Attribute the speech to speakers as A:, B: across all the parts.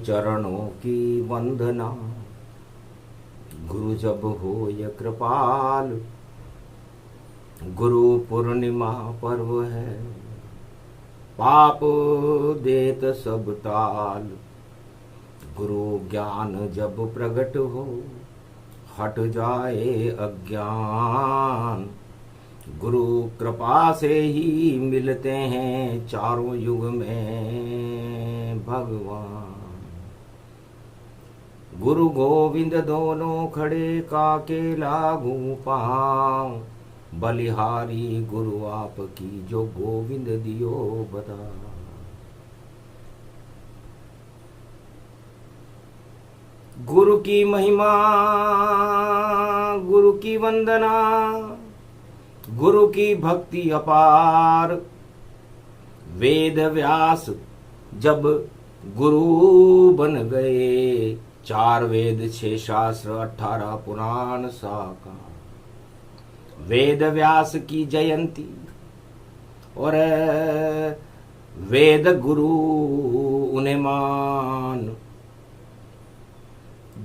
A: चरणों की वंदना। गुरु जब हो ये कृपाल, गुरु पूर्णिमा पर्व है, पाप देत सब टाल। गुरु ज्ञान जब प्रगट हो, हट जाए अज्ञान। गुरु कृपा से ही मिलते हैं चारों युग में भगवान। गुरु गोविंद दोनों खड़े काके लागू पाँव, बलिहारी गुरु आपकी जो गोविंद दियो बता। गुरु की महिमा, गुरु की वंदना, गुरु की भक्ति अपार। वेद व्यास जब गुरु बन गए, 4 वेद 6 शास्त्र 18 पुराण साकार। वेद व्यास की जयंती और वेद गुरु उन्हें मान।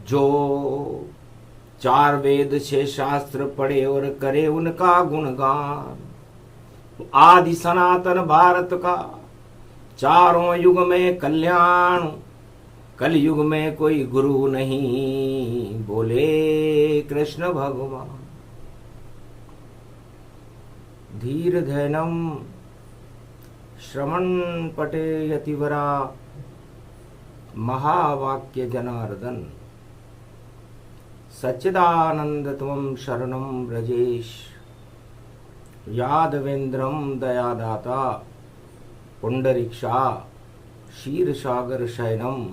A: जो 4 वेद 6 शास्त्र पढ़े और करे उनका गुणगान। आदि सनातन भारत का चारों युग में कल्याण। कलयुग में कोई गुरु नहीं, बोले कृष्ण भगवान। धीर धैनम श्रवण पटे यतिवरा, महावाक्य जनार्दन। सच्चिदानंद त्वं शरणं व्रजेश, यादवेन्द्रं दयादाता। पुंडरीक्षा क्षीरसागर शयनम,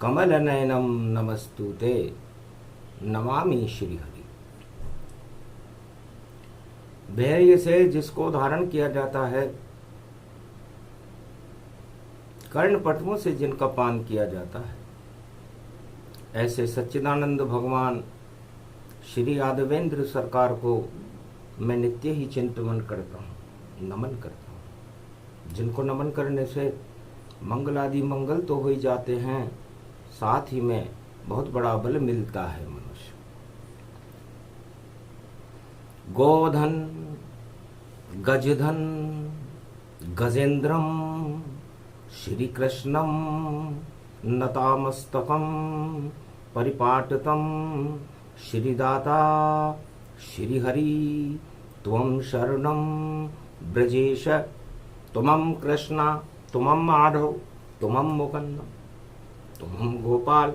A: कमल नयनम नमस्तुते। नमामि श्री हरि। धैर्य से जिसको धारण किया जाता है, कर्ण पटुओं से जिनका पान किया जाता है, ऐसे सच्चिदानंद भगवान श्री यादवेंद्र सरकार को मैं नित्य ही चिंतन करता हूँ, नमन करता हूँ। जिनको नमन करने से मंगल आदि मंगल तो हो ही जाते हैं, साथ ही में बहुत बड़ा बल मिलता है मनुष्य। गोधन गजधन गजेंद्रम, श्री कृष्णम नतामस्तकम परिपाटतम। श्रीदाता श्रीहरि त्वं शरणं ब्रजेश। तुमं कृष्ण तुमं माधव तुमं मुकुंद, तुमं गोपाल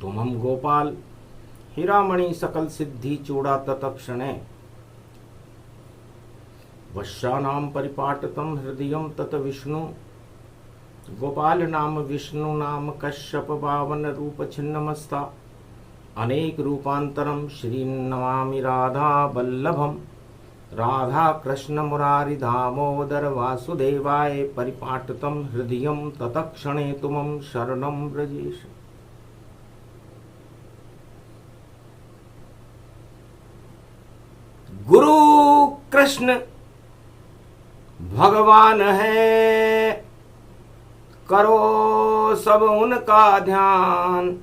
A: तुमं गोपाल। हीरामणि सकल सिद्धि चूड़ा तत्क्षणे, वश्यानां परिपाटतं हृदयं तत विष्णु। गोपाल नाम विष्णु नाम कश्यप बावन रूप छिन्नमस्ता। अनेक रूपांतरम श्री नमामि राधा वल्लभम। राधा कृष्ण मुरारी दामोदर वासुदेवाय परिपाटतं हृदयं तत्क्षणे तुमं शरणं व्रजेश। गुरु कृष्ण भगवान है, करो सब उनका ध्यान।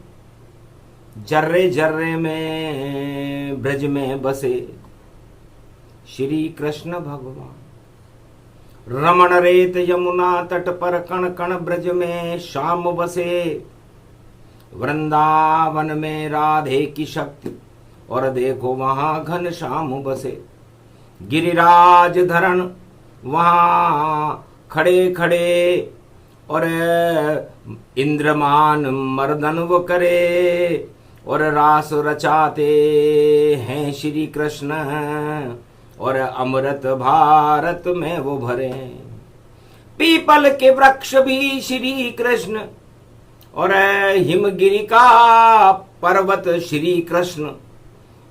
A: जर्रे जर्रे में ब्रज में बसे श्री कृष्ण भगवान। रमण रेत यमुना तट पर कण कण ब्रज में श्याम बसे। वृंदावन में राधे की शक्ति और देखो वहां घन श्याम बसे। गिरिराज धरण वहां खड़े खड़े और इंद्रमान मर्दन वो करे। और रास रचाते हैं श्री कृष्ण और अमृत भारत में वो भरे। पीपल के वृक्ष भी श्री कृष्ण और हिमगिरी का पर्वत श्री कृष्ण।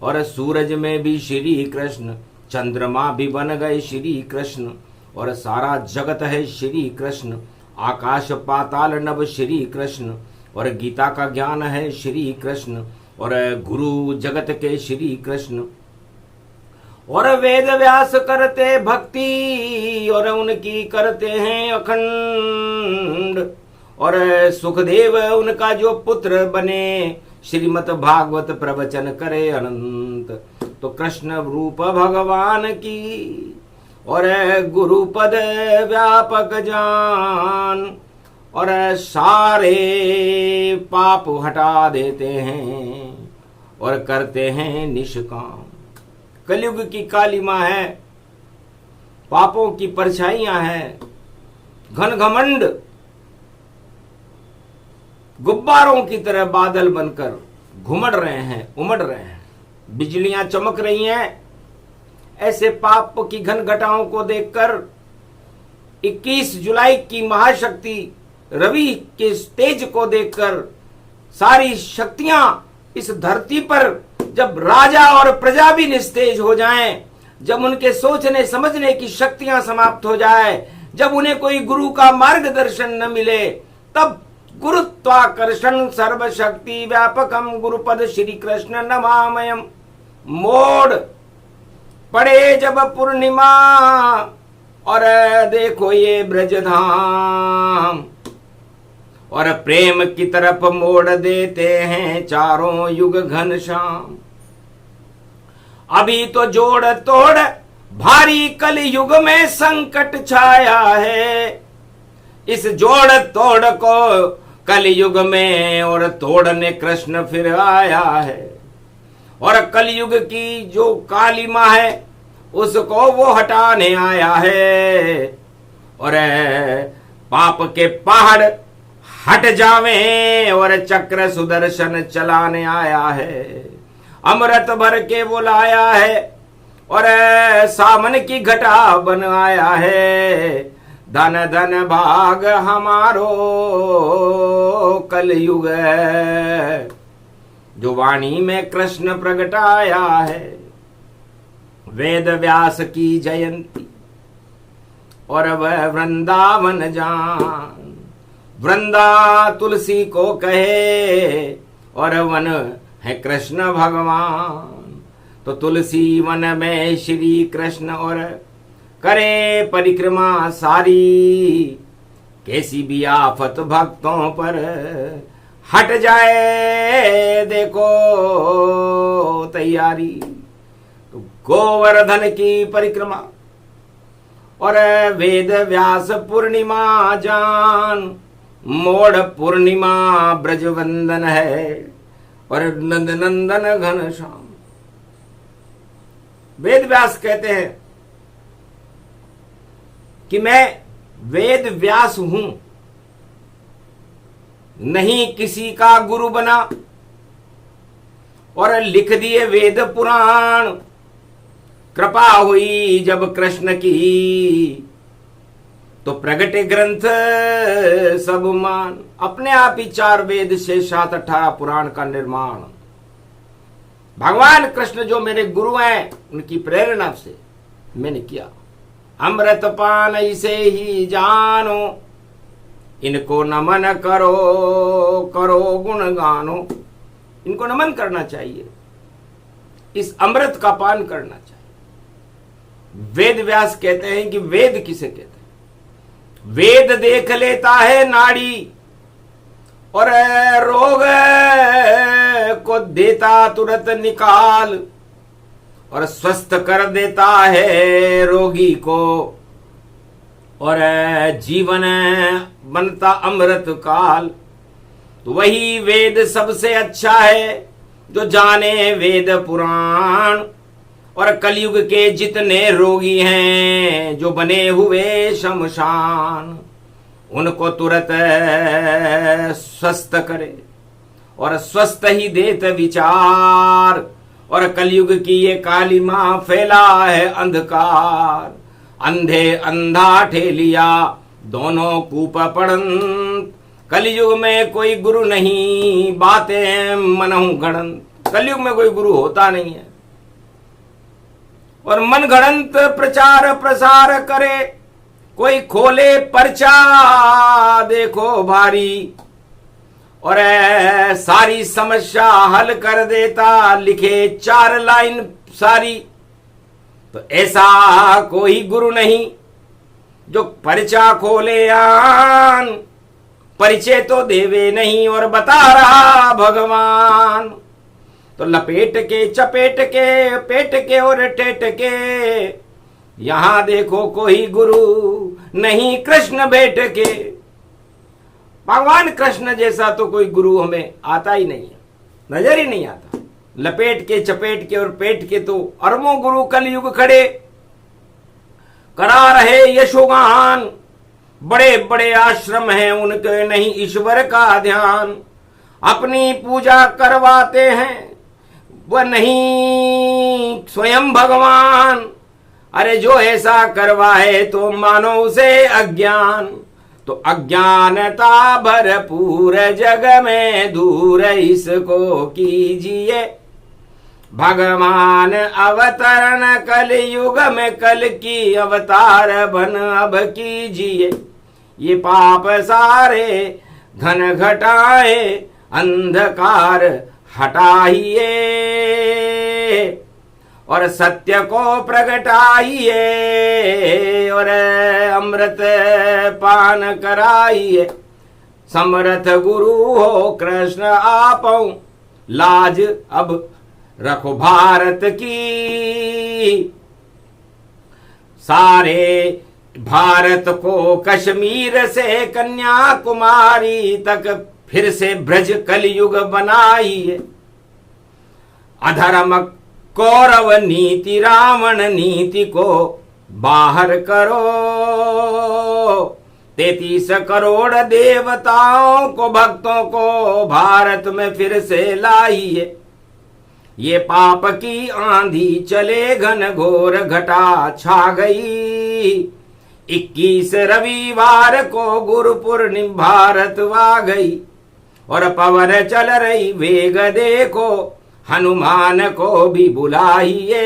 A: और सूरज में भी श्री कृष्ण, चंद्रमा भी बन गए श्री कृष्ण। और सारा जगत है श्री कृष्ण, आकाश पाताल नभ श्री कृष्ण। और गीता का ज्ञान है श्री कृष्ण और गुरु जगत के श्री कृष्ण। और वेद व्यास करते भक्ति और उनकी करते हैं अखंड। और सुखदेव उनका जो पुत्र बने श्रीमद् भागवत प्रवचन करे अनंत। तो कृष्ण रूप भगवान की और गुरुपद व्यापक जान और सारे पाप हटा देते हैं और करते हैं निष्काम। कलयुग की कालिमा है, पापों की परछाइयां हैं, घन घमंड गुब्बारों की तरह बादल बनकर घुमड़ रहे हैं, उमड़ रहे हैं, बिजलियां चमक रही हैं। ऐसे पाप की घन घटाओं को देखकर 21 जुलाई की महाशक्ति रवि के तेज को देखकर सारी शक्तियां इस धरती पर जब राजा और प्रजा भी निस्तेज हो जाएं, जब उनके सोचने समझने की शक्तियां समाप्त हो जाए, जब उन्हें कोई गुरु का मार्गदर्शन न मिले, तब गुरुत्वाकर्षण सर्वशक्ति व्यापकम गुरुपद श्री कृष्ण नमामयम मोड़ पड़े जब पूर्णिमा और देखो ये ब्रजधाम और प्रेम की तरफ मोड़ देते हैं चारों युग घनश्याम। अभी तो जोड़ तोड़ भारी कल युग में संकट छाया है। इस जोड़ तोड़ को कल युग में और तोड़ने कृष्ण फिर आया है। और कलयुग की जो कालिमा है उसको वो हटाने आया है। और पाप के पहाड़ हट जावे और चक्र सुदर्शन चलाने आया है। अमृत भर के वो लाया है और सामन की घटा बन आया है। धन धन भाग हमारो कलयुग जो वाणी में कृष्ण प्रगटाया है। वेद व्यास की जयंती और वह वृंदावन जान। वृंदा तुलसी को कहे और वन है कृष्ण भगवान। तो तुलसी वन में श्री कृष्ण और करे परिक्रमा सारी। कैसी भी आफत भक्तों पर हट जाए देखो तैयारी। तो गोवर्धन की परिक्रमा और वेद व्यास पूर्णिमा जान। मोड़ पूर्णिमा ब्रजवंदन है और नंद नंदन घनश्याम। वेद व्यास कहते हैं कि मैं वेद व्यास हूं, नहीं किसी का गुरु बना और लिख दिए वेद पुराण। कृपा हुई जब कृष्ण की तो प्रगटे ग्रंथ सब मान। अपने आप ही 4 वेद से 7-18 पुराण का निर्माण। भगवान कृष्ण जो मेरे गुरु हैं उनकी प्रेरणा से मैंने किया। अमृत पान इसे ही जानो, इनको नमन करो करो गुण गानो। इनको नमन करना चाहिए, इस अमृत का पान करना चाहिए। वेद व्यास कहते हैं कि वेद किसे कहते हैं? वेद देख लेता है नाड़ी और रोग को देता तुरंत निकाल और स्वस्थ कर देता है रोगी को और जीवन बनता अमृत काल। तो वही वेद सबसे अच्छा है जो जाने वेद पुराण। और कलयुग के जितने रोगी हैं जो बने हुए शमशान, उनको तुरंत स्वस्थ करे और स्वस्थ ही देत विचार। और कलयुग की ये कालिमा फैला है अंधकार। अंधे अंधा ठेलिया दोनों कूप पड़न। कलयुग में कोई गुरु नहीं, बातें मनहु गणंत। कलयुग में कोई गुरु होता नहीं है और मन गणंत प्रचार प्रसार करे। कोई खोले पर्चा देखो भारी और सारी समस्या हल कर देता। लिखे 4 लाइन सारी तो ऐसा कोई गुरु नहीं जो परिचा खोले आन, परिचय तो देवे नहीं और बता रहा भगवान। तो लपेट के चपेट के पेट के और टेट के, यहां देखो कोई गुरु नहीं कृष्ण भेट के। भगवान कृष्ण जैसा तो कोई गुरु हमें आता ही नहीं है, नजर ही नहीं आता। लपेट के चपेट के और पेट के तो अरबों गुरु कलयुग खड़े करा रहे यशोगान। बड़े बड़े आश्रम हैं उनके नहीं ईश्वर का ध्यान, अपनी पूजा करवाते हैं वह नहीं स्वयं भगवान। अरे जो ऐसा करवाए तो मानो उसे अज्ञान। तो अज्ञानता भरपूर जग में दूर इसको कीजिए, भगवान अवतरण कल युग में कल की अवतार बन अब कीजिए। ये पाप सारे घन घटाए अंधकार हटाइए और सत्य को प्रगटाइए और अमृत पान कराइए। समर्थ गुरु हो कृष्ण आपो, लाज अब रखो भारत की। सारे भारत को कश्मीर से कन्याकुमारी तक फिर से ब्रज कलयुग बनाइए। अधर्म कौरव नीति रावण नीति को बाहर करो, 33 करोड़ देवताओं को भक्तों को भारत में फिर से लाइए। ये पाप की आंधी चले घन घोर घटा छा गई, 21 रविवार को गुरु पूर्णिमा भारत आ गई। और पवन चल रही वेग देखो, हनुमान को भी बुलाइए।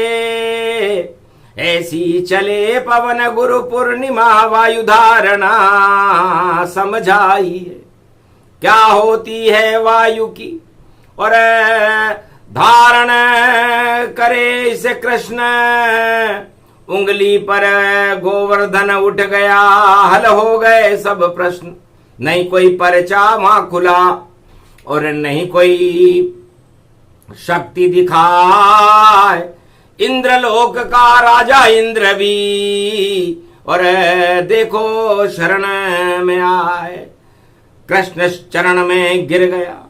A: ऐसी चले पवन गुरु पूर्णिमा वायु धारणा समझाइए। क्या होती है वायु की और धारण करे इसे कृष्ण। उंगली पर गोवर्धन उठ गया, हल हो गए सब प्रश्न। नहीं कोई पर्चा वहां खुला और नहीं कोई शक्ति दिखाए। इंद्रलोक का राजा इंद्र भी और देखो शरण में आए, कृष्ण चरण में गिर गया।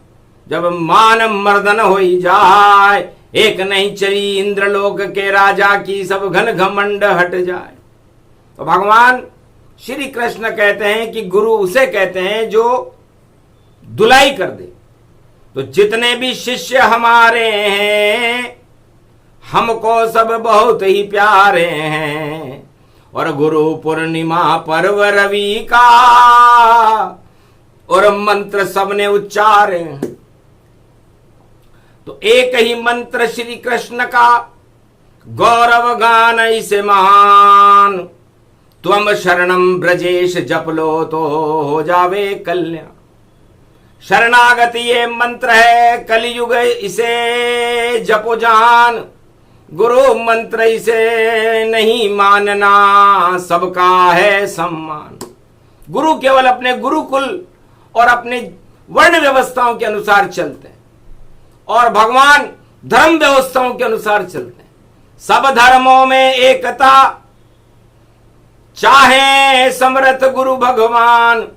A: जब मान मर्दन हो जाए, एक नहीं चली इंद्रलोक के राजा की, सब घन घमंड हट जाए। तो भगवान श्री कृष्ण कहते हैं कि गुरु उसे कहते हैं जो धुलाई कर दे। तो जितने भी शिष्य हमारे हैं, हमको सब बहुत ही प्यारे हैं। और गुरु पूर्णिमा पर्व रवि का और मंत्र सबने उच्चारे हैं। तो एक ही मंत्र श्री कृष्ण का गौरव गान इसे महान। त्वम शरणम ब्रजेश जप लो तो हो जावे कल्याण। शरणागति ये मंत्र है कलयुग इसे जपो जान। गुरु मंत्र इसे नहीं मानना, सबका है सम्मान। गुरु केवल अपने गुरुकुल और अपने वर्ण व्यवस्थाओं के अनुसार चलते हैं और भगवान धर्म व्यवस्थाओं के अनुसार चलते हैं। सब धर्मों में एकता चाहे समर्थ गुरु भगवान,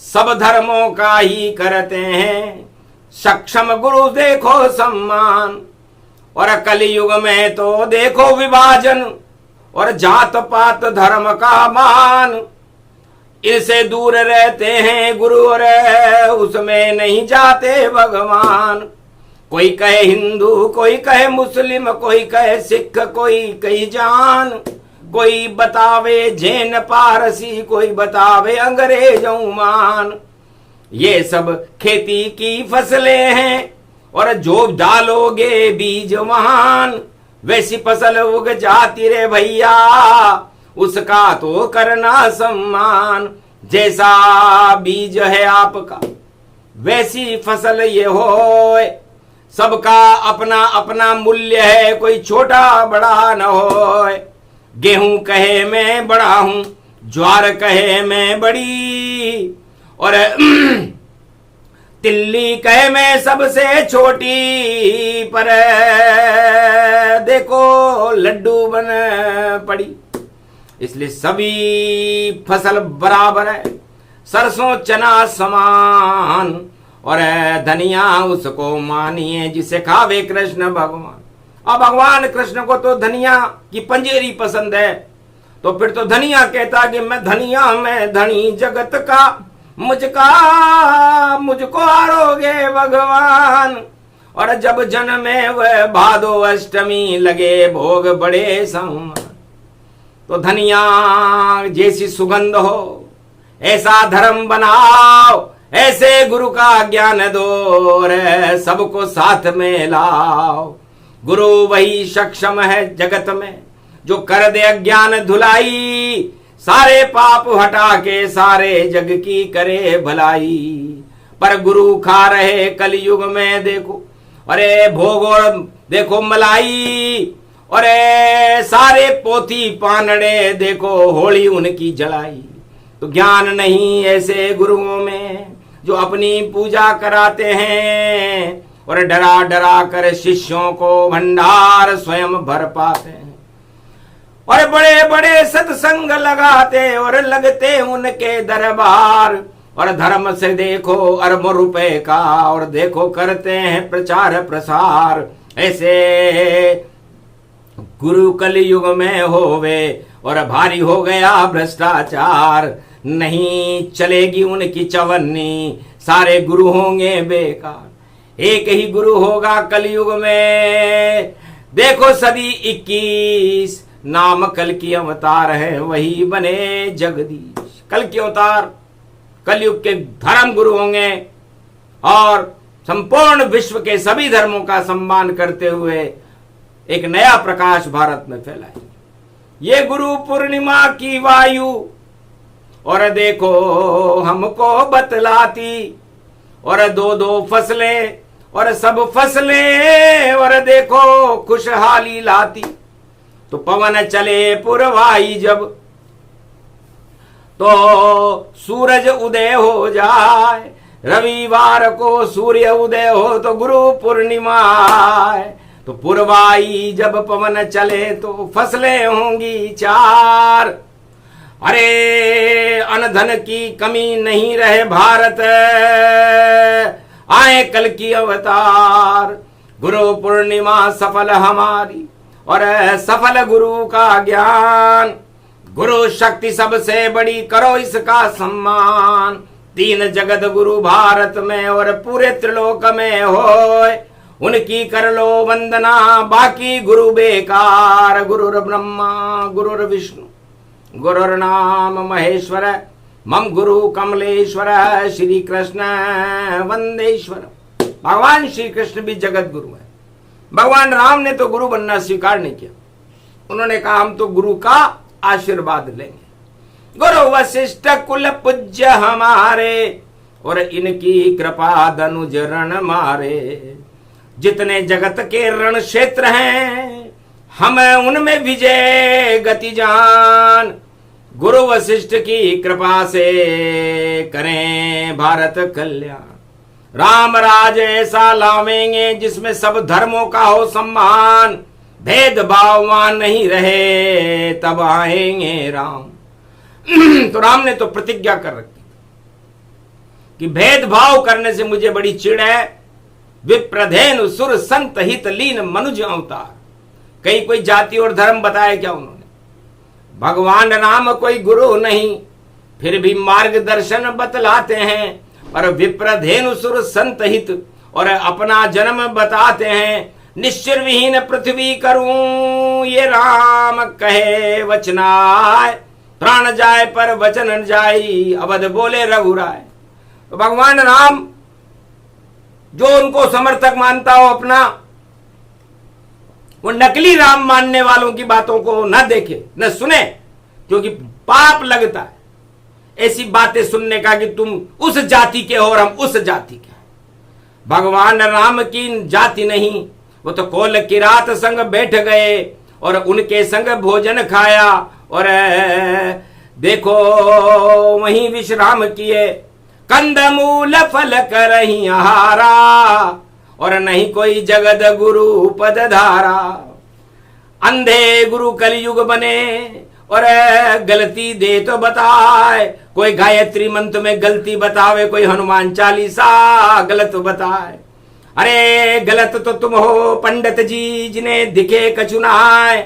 A: सब धर्मों का ही करते हैं सक्षम गुरु देखो सम्मान। और कलयुग में तो देखो विभाजन और जात पात धर्म का मान। इनसे दूर रहते हैं गुरु और उसमें नहीं जाते भगवान। कोई कहे हिंदू, कोई कहे मुस्लिम, कोई कहे सिख, कोई कही जान, कोई बतावे जैन पारसी, कोई बतावे अंग्रेज मान। ये सब खेती की फसलें हैं और जो डालोगे बीज महान, वैसी फसल उग जाती रे भैया, उसका तो करना सम्मान। जैसा बीज है आपका वैसी फसल ये होए, सबका अपना अपना मूल्य है, कोई छोटा बड़ा न हो। गेहूं कहे मैं बड़ा हूं, ज्वार कहे मैं बड़ी, और तिल्ली कहे मैं सबसे छोटी, पर देखो लड्डू बन पड़ी। इसलिए सभी फसल बराबर है, सरसों चना समान, और धनिया उसको मानिए जिसे खावे कृष्ण भगवान। अब भगवान कृष्ण को तो धनिया की पंजेरी पसंद है, तो फिर तो धनिया कहता कि मैं धनिया, मैं धनी जगत का, मुझको आरोगे भगवान। और जब जन्मे वह भादो अष्टमी, लगे भोग बड़े सम, तो धनिया जैसी सुगंध हो ऐसा धर्म बनाओ, ऐसे गुरु का ज्ञान दो, सबको साथ में लाओ। गुरु वही सक्षम है जगत में, जो कर दे अज्ञान धुलाई, सारे पाप हटा के सारे जग की करे भलाई। पर गुरु खा रहे कलयुग में देखो, अरे भोग और देखो मलाई, और सारे पोथी पानड़े देखो होली उनकी जलाई। तो ज्ञान नहीं ऐसे गुरुओं में, जो अपनी पूजा कराते हैं, और डरा डरा कर शिष्यों को भंडार स्वयं भर पाते हैं। और बड़े बड़े सत्संग लगाते और लगते उनके दरबार, और धर्म से देखो अरबों रुपए का, और देखो करते हैं प्रचार प्रसार। ऐसे गुरु कलयुग में होवे, और भारी हो गया भ्रष्टाचार। नहीं चलेगी उनकी चवन्नी, सारे गुरु होंगे बेकार। एक ही गुरु होगा कलयुग में, देखो सदी 21, नाम कल की अवतार है वही बने जगदीश। कल की अवतार कलयुग के धर्म गुरु होंगे, और संपूर्ण विश्व के सभी धर्मों का सम्मान करते हुए एक नया प्रकाश भारत में फैलाए। ये गुरु पूर्णिमा की वायु, और देखो हमको बतलाती, और दो दो फसलें और सब फसलें, और देखो खुशहाली लाती। तो पवन चले पुरवाई जब, तो सूरज उदय हो जाए। रविवार को सूर्य उदय हो तो गुरु पूर्णिमा है। तो पुरवाई जब पवन चले तो फसलें होंगी 4। अरे अन्न की कमी नहीं रहे भारत, आए कल की अवतार। गुरु पूर्णिमा सफल हमारी, और सफल गुरु का ज्ञान। गुरु शक्ति सबसे बड़ी, करो इसका सम्मान। 3 जगत गुरु भारत में, और पूरे त्रिलोक में होए, उनकी कर लो वंदना। बाकी गुरु बेकार। गुरुर ब्रह्मा गुरुर विष्णु गुरुर्नाम महेश्वर, मम गुरु कमलेश्वर। श्री कृष्ण वंदेश्वर। भगवान श्री कृष्ण भी जगत गुरु है। भगवान राम ने तो गुरु बनना स्वीकार नहीं किया। उन्होंने कहा हम तो गुरु का आशीर्वाद लेंगे। गुरु वशिष्ठ कुल पूज्य हमारे, और इनकी कृपा धनुज रण मारे। जितने जगत के रण क्षेत्र हैं, हम उनमें विजय गति जान। गुरु वशिष्ठ की कृपा से करें भारत कल्याण। राम राज ऐसा लावेंगे जिसमें सब धर्मों का हो सम्मान। भेदभाव वहां नहीं रहे, तब आएंगे राम। तो राम ने तो प्रतिज्ञा कर रखी कि भेदभाव करने से मुझे बड़ी चिढ़ है। विप्रधेनु सुर संत हित लीन मनुज अवतार। कहीं कोई जाति और धर्म बताया क्या उन्होंने? भगवान राम कोई गुरु नहीं, फिर भी मार्गदर्शन बतलाते हैं। और विप्रधेनु सुर संत हित, और अपना जन्म बताते हैं। निश्चर विहीन पृथ्वी करूं, ये राम कहे वचनाय। प्राण जाए पर वचन न जाई, अवध बोले रघुराय। तो भगवान राम जो उनको समर्थक मानता हो अपना, वो नकली राम मानने वालों की बातों को न देखे न सुने, क्योंकि पाप लगता है ऐसी बातें सुनने का कि तुम उस जाति के हो और हम उस जाति के। भगवान राम की जाति नहीं, वो तो कोल किरात संग बैठ गए और उनके संग भोजन खाया और देखो वहीं विश्राम किए। कंद मूल फल करही आहारा और नहीं कोई जगत गुरु पद धारा। अंधे गुरु कलयुग बने और गलती दे तो बताए, कोई गायत्री मंत्र में गलती बतावे, कोई हनुमान चालीसा गलत बताए। अरे गलत तो तुम हो पंडित जी जिन्हें दिखे कछु नहाय।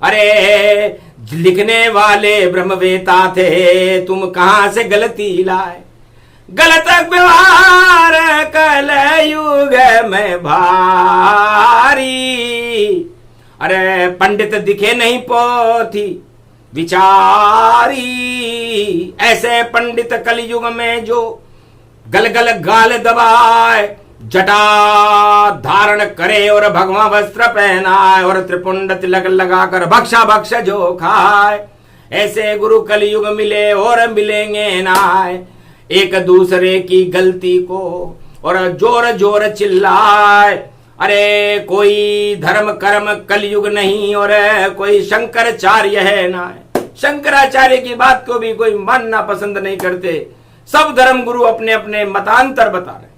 A: अरे लिखने वाले ब्रह्मवेता थे, तुम कहां से गलती लाए। गलत व्यवहार कलयुग में भारी। अरे पंडित दिखे नहीं पोथी विचारी। ऐसे पंडित कलयुग में जो गलगल गाल दबाए, जटा धारण करे और भगवा वस्त्र पहनाए और त्रिपुंड तिलक लगाकर भक्षा भक्ष जो खाए। ऐसे गुरु कलयुग मिले और मिलेंगे नाय। एक दूसरे की गलती को और जोर जोर चिल्लाए। अरे कोई धर्म कर्म कलयुग नहीं और कोई शंकराचार्य है ना। शंकराचार्य की बात को भी कोई मानना पसंद नहीं करते। सब धर्म गुरु अपने अपने मतांतर बता रहे।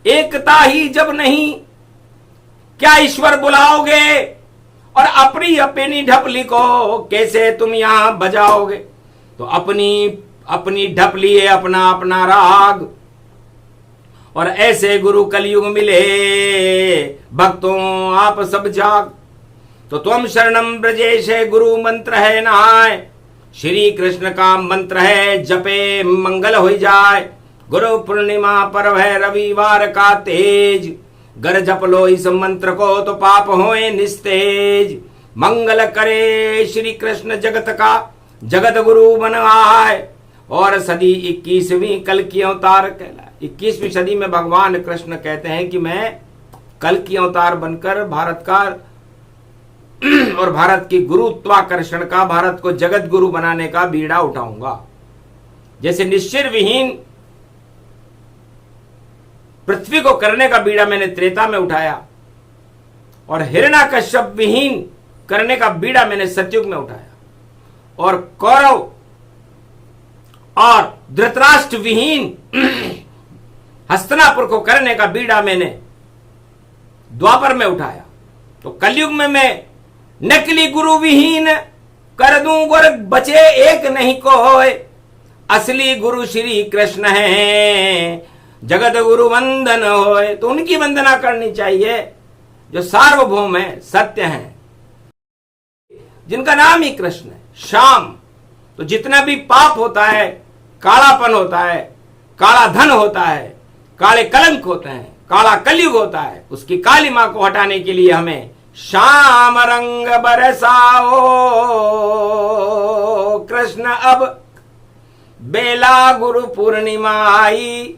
A: एकता ही जब नहीं, क्या ईश्वर बुलाओगे और अपनी अपनी ढपली को कैसे तुम यहां बजाओगे। तो अपनी अपनी ढपली है, अपना अपना राग। और ऐसे गुरु कलयुग मिले, भक्तों आप सब जाग। तो त्वम शरणम ब्रजेश गुरु मंत्र है नहाय। श्री कृष्ण का मंत्र है जपे मंगल हो जाए। गुरु पूर्णिमा पर्व है रविवार का तेज। गर जप लो इस मंत्र को तो पाप होए निस्तेज। मंगल करे श्री कृष्ण जगत का जगत गुरु बनाए। और सदी 21वीं कल की अवतार कहलाए। 21वीं सदी में भगवान कृष्ण कहते हैं कि मैं कल की अवतार बनकर भारत का और भारत की गुरुत्वाकर्षण का, भारत को जगत गुरु बनाने का बीड़ा उठाऊंगा। जैसे निश्चय विहीन पृथ्वी को करने का बीड़ा मैंने त्रेता में उठाया और हिरण्यकश्यप विहीन करने का बीड़ा मैंने सतयुग में उठाया और कौरव और धृतराष्ट्र विहीन हस्तिनापुर को करने का बीड़ा मैंने द्वापर में उठाया। तो कलयुग में मैं नकली गुरु विहीन कर दूं और बचे एक नहीं को होए। असली गुरु श्री कृष्ण है, जगत गुरु वंदन होए। तो उनकी वंदना करनी चाहिए जो सार्वभौम है, सत्य है, जिनका नाम ही कृष्ण है। श्याम, तो जितना भी पाप होता है, कालापन होता है, काला धन होता है, काले कलंक होते हैं, काला कलयुग होता है, उसकी काली मां को हटाने के लिए हमें श्याम रंग बरसाओ कृष्ण। अब बेला गुरु पूर्णिमा आई,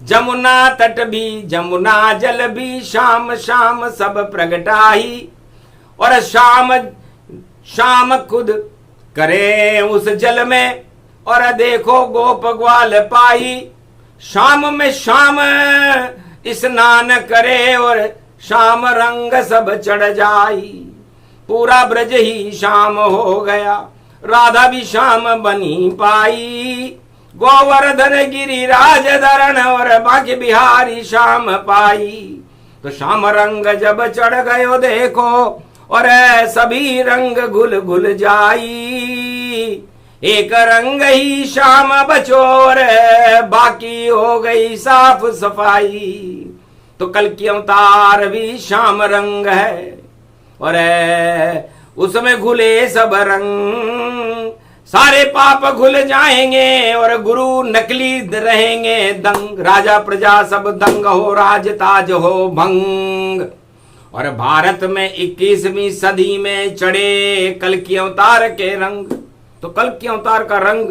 A: जमुना तट भी जमुना जल भी श्याम श्याम सब प्रगटाई। और श्याम श्याम खुद करे उस जल में और देखो गोप ग्वाल पाई। शाम में शाम स्नान करे और शाम रंग सब चढ़ जाई। पूरा ब्रज ही शाम हो गया, राधा भी शाम बनी पाई। गोवर्धन गिरिराज धरण और बाकी बिहारी शाम पाई। तो शाम रंग जब चढ़ गयो देखो और सभी रंग घुल घुल जाई। एक रंग ही शाम बचो और बाकी हो गई साफ सफाई। तो कल की अवतार भी शाम रंग है और उसमें घुले सब रंग। सारे पाप घुल जाएंगे और गुरु नकली रहेंगे दंग। राजा प्रजा सब दंग हो, राज ताज हो भंग। और भारत में 21वीं सदी में चढ़े कल की अवतार के रंग। तो कल की अवतार का रंग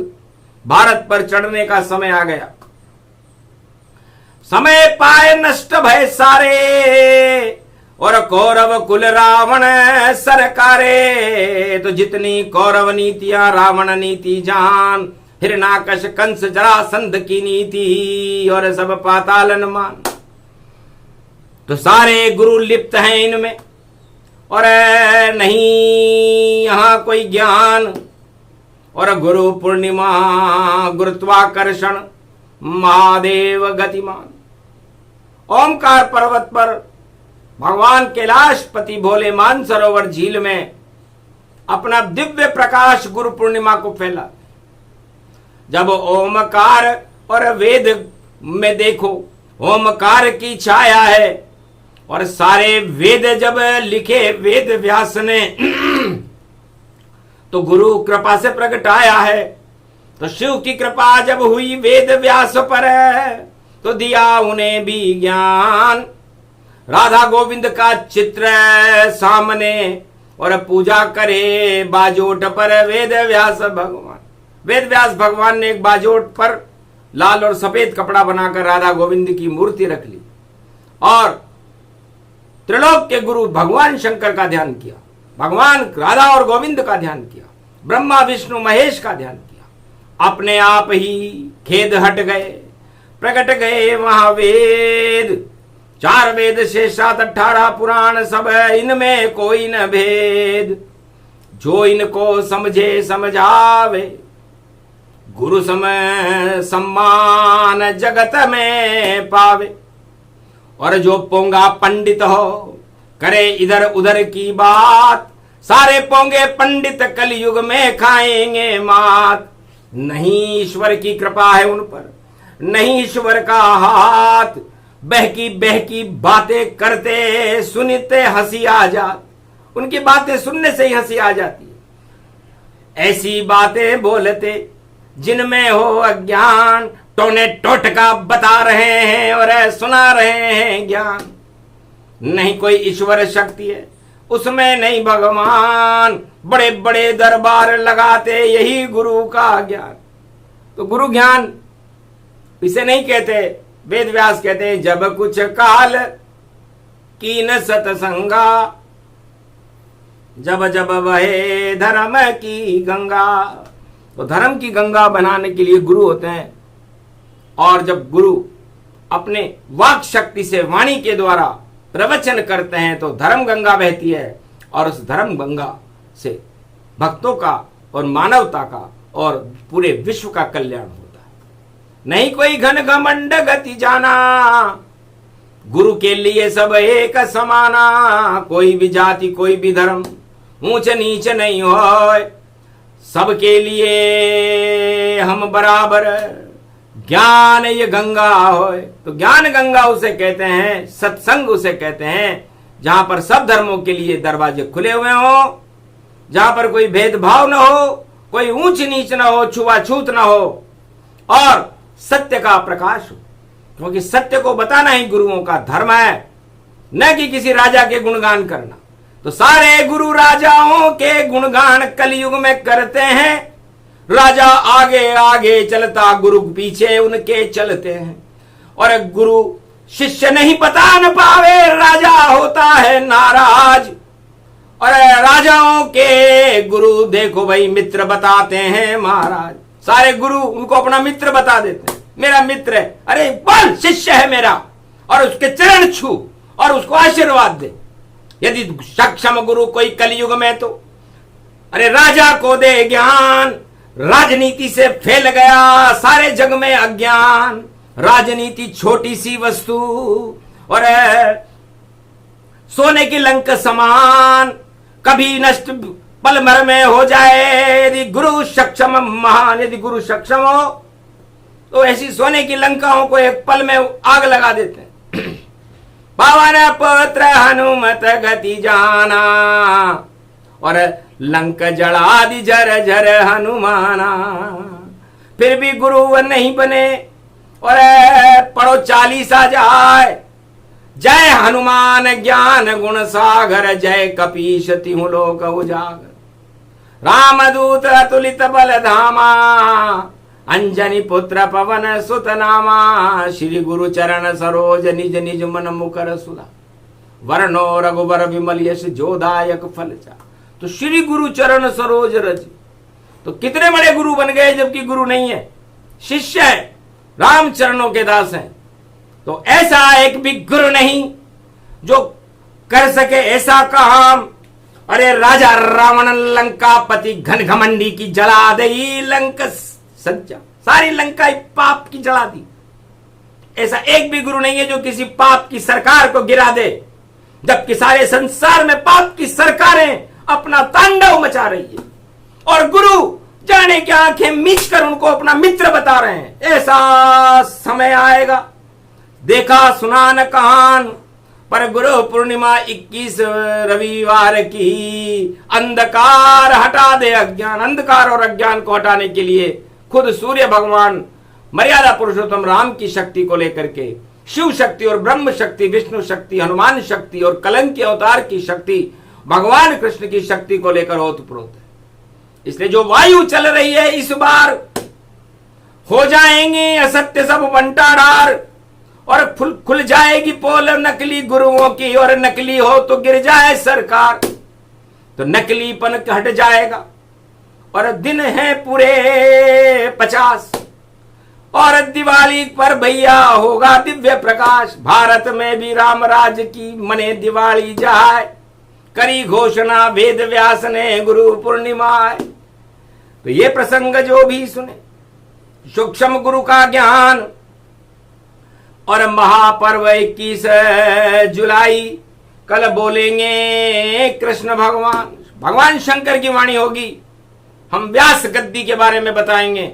A: भारत पर चढ़ने का समय आ गया। समय पाए नष्ट भय सारे और कौरव कुल रावण सरकारे। तो जितनी कौरव नीतियां रावण नीति जान, हिरणाकश कंस जरासंध की नीति और सब पातालन मान। तो सारे गुरु लिप्त हैं इनमें, और नहीं यहां कोई ज्ञान। और गुरु पूर्णिमा गुरुत्वाकर्षण महादेव गतिमान। ओमकार पर्वत पर भगवान कैलाशपति भोले मानसरोवर झील में अपना दिव्य प्रकाश गुरु पूर्णिमा को फैला। जब ओमकार और वेद में देखो, ओमकार की छाया है, और सारे वेद जब लिखे वेद व्यास ने तो गुरु कृपा से प्रगटाया है। तो शिव की कृपा जब हुई वेद व्यास पर तो दिया उन्हें भी ज्ञान। राधा गोविंद का चित्र सामने और पूजा करे बाजोट पर वेद व्यास भगवान। वेद व्यास भगवान ने एक बाजोट पर लाल और सफेद कपड़ा बनाकर राधा गोविंद की मूर्ति रख ली और त्रिलोक के गुरु भगवान शंकर का ध्यान किया, भगवान राधा और गोविंद का ध्यान किया, ब्रह्मा विष्णु महेश का ध्यान किया। अपने आप ही खेद हट गए, प्रकट गए महावेद। 4 वेद से 7 18 पुराण सब, इनमें कोई न भेद। जो इनको समझे समझावे, गुरु समय सम्मान जगत में पावे। और जो पोंगा पंडित हो करे इधर उधर की बात, सारे पोंगे पंडित कलयुग में खाएंगे मात। नहीं ईश्वर की कृपा है उन पर, नहीं ईश्वर का हाथ। बहकी बहकी बातें करते सुनते हंसी आ जाती, उनकी बातें सुनने से ही हंसी आ जाती है। ऐसी बातें बोलते जिनमें हो अज्ञान, टोने टोटका बता रहे हैं और सुना रहे हैं ज्ञान। नहीं कोई ईश्वर शक्ति है उसमें, नहीं भगवान। बड़े बड़े दरबार लगाते यही गुरु का ज्ञान। तो गुरु ज्ञान इसे नहीं कहते, वेद व्यास कहते हैं जब कुछ काल की न सतसंगा, जब जब बहे धर्म की गंगा। तो धर्म की गंगा बनाने के लिए गुरु होते हैं, और जब गुरु अपने वाक शक्ति से वाणी के द्वारा प्रवचन करते हैं तो धर्म गंगा बहती है, और उस धर्म गंगा से भक्तों का और मानवता का और पूरे विश्व का कल्याण होता है। नहीं कोई घन घमंड गति जाना, गुरु के लिए सब एक समाना। कोई भी जाति कोई भी धर्म ऊंच नीच नहीं होए, सबके लिए हम बराबर। ज्ञान ये गंगा होए, तो ज्ञान गंगा उसे कहते हैं, सत्संग उसे कहते हैं जहां पर सब धर्मों के लिए दरवाजे खुले हुए हो, जहां पर कोई भेदभाव न हो, कोई ऊंच नीच न हो, छुआछूत न हो, और सत्य का प्रकाश हो। क्योंकि सत्य को बताना ही गुरुओं का धर्म है, न कि किसी राजा के गुणगान करना। तो सारे गुरु राजाओं के गुणगान कलयुग में करते हैं। राजा आगे आगे चलता, गुरु पीछे उनके चलते हैं। और गुरु शिष्य नहीं बता न पावे, राजा होता है नाराज। और राजाओं के गुरु देखो भाई मित्र बताते हैं महाराज। सारे गुरु उनको अपना मित्र बता देते हैं, मेरा मित्र है, अरे बोल शिष्य है मेरा, और उसके चरण छू और उसको आशीर्वाद दे। यदि सक्षम गुरु कोई कलयुग में तो अरे राजा को दे ज्ञान। राजनीति से फैल गया सारे जग में अज्ञान। राजनीति छोटी सी वस्तु और सोने की लंक समान, कभी नष्ट पल भर में हो जाए। यदि गुरु सक्षम महान, यदि गुरु सक्षम हो तो ऐसी सोने की लंकाओं को एक पल में आग लगा देते हैं। पावन पुत्र हनुमत गति जाना, और लंक जड़ा दी जर जर हनुमाना। फिर भी गुरु नहीं बने, और पढ़ो 40 जाए। जय हनुमान ज्ञान गुण सागर, जय कपीश तिहु लोक उजागर। रामदूत अतुलित बल धामा, अंजनी पुत्र पवन सुत नामा। श्री गुरु चरण सरोज निज निज मन मुकर सुधा, वर्णो रघुबर विमल यश जोदायक फल चा। तो श्री गुरु चरण सरोज रज। तो कितने बड़े गुरु बन गए जबकि गुरु नहीं है, शिष्य है, राम चरणों के दास हैं। तो ऐसा एक भी गुरु नहीं जो कर सके ऐसा काम। अरे राजा रावण लंकापति घन घमंडी की जला दई लंका सज्जा, सारी लंका पाप की जला दी। ऐसा एक भी गुरु नहीं है जो किसी पाप की सरकार को गिरा दे, जबकि सारे संसार में पाप की सरकारें अपना तांडव मचा रही है और गुरु जाने की आंखें मीच कर उनको अपना मित्र बता रहे हैं। ऐसा समय आएगा, देखा सुना न कहान, पर गुरु पूर्णिमा 21 रविवार की अंधकार हटा दे अज्ञान। अंधकार और अज्ञान को हटाने के लिए खुद सूर्य भगवान मर्यादा पुरुषोत्तम राम की शक्ति को लेकर के शिव शक्ति और ब्रह्म शक्ति, विष्णु शक्ति, हनुमान शक्ति और कलंकी अवतार की शक्ति, भगवान कृष्ण की शक्ति को लेकर ओतप्रोत है। इसलिए जो वायु चल रही है इस बार हो जाएंगे असत्य सब बंटारार और खुल जाएगी पोल नकली गुरुओं की, और नकली हो तो गिर जाए सरकार, तो नकलीपन हट जाएगा। और दिन है पूरे 50 और दिवाली पर भैया होगा दिव्य प्रकाश। भारत में भी राम राज की मने दिवाली जाए, करी घोषणा वेद व्यास ने गुरु पूर्णिमा है। तो ये प्रसंग जो भी सुने, सूक्ष्म गुरु का ज्ञान और महापर्व 21 जुलाई, कल बोलेंगे कृष्ण भगवान शंकर की वाणी होगी। हम व्यास गद्दी के बारे में बताएंगे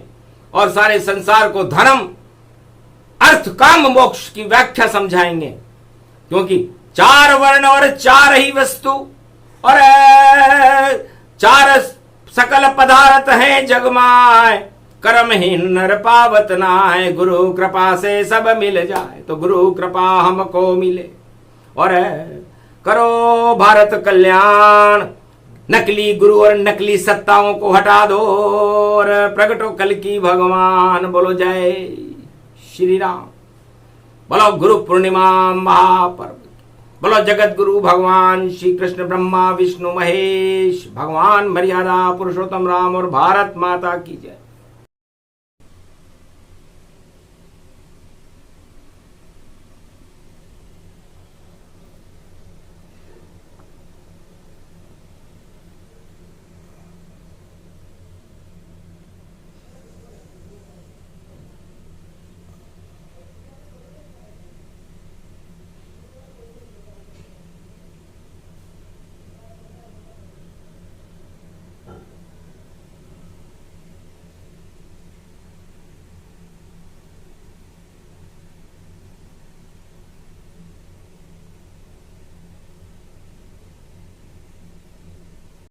A: और सारे संसार को धर्म अर्थ काम मोक्ष की व्याख्या समझाएंगे, क्योंकि 4 वर्ण और 4 ही वस्तु और 4 सकल पदार्थ हैं जगमाय, कर्महीन नर पावत नाय, गुरु कृपा से सब मिल जाए। तो गुरु कृपा हमको मिले और करो भारत कल्याण। नकली गुरु और नकली सत्ताओं को हटा दो और प्रगटो कल की भगवान। बोलो जय श्री राम, बोलो गुरु पूर्णिमा महापर्व, बोलो जगत गुरु भगवान श्री कृष्ण ब्रह्मा विष्णु महेश, भगवान मर्यादा पुरुषोत्तम राम और भारत माता की जय।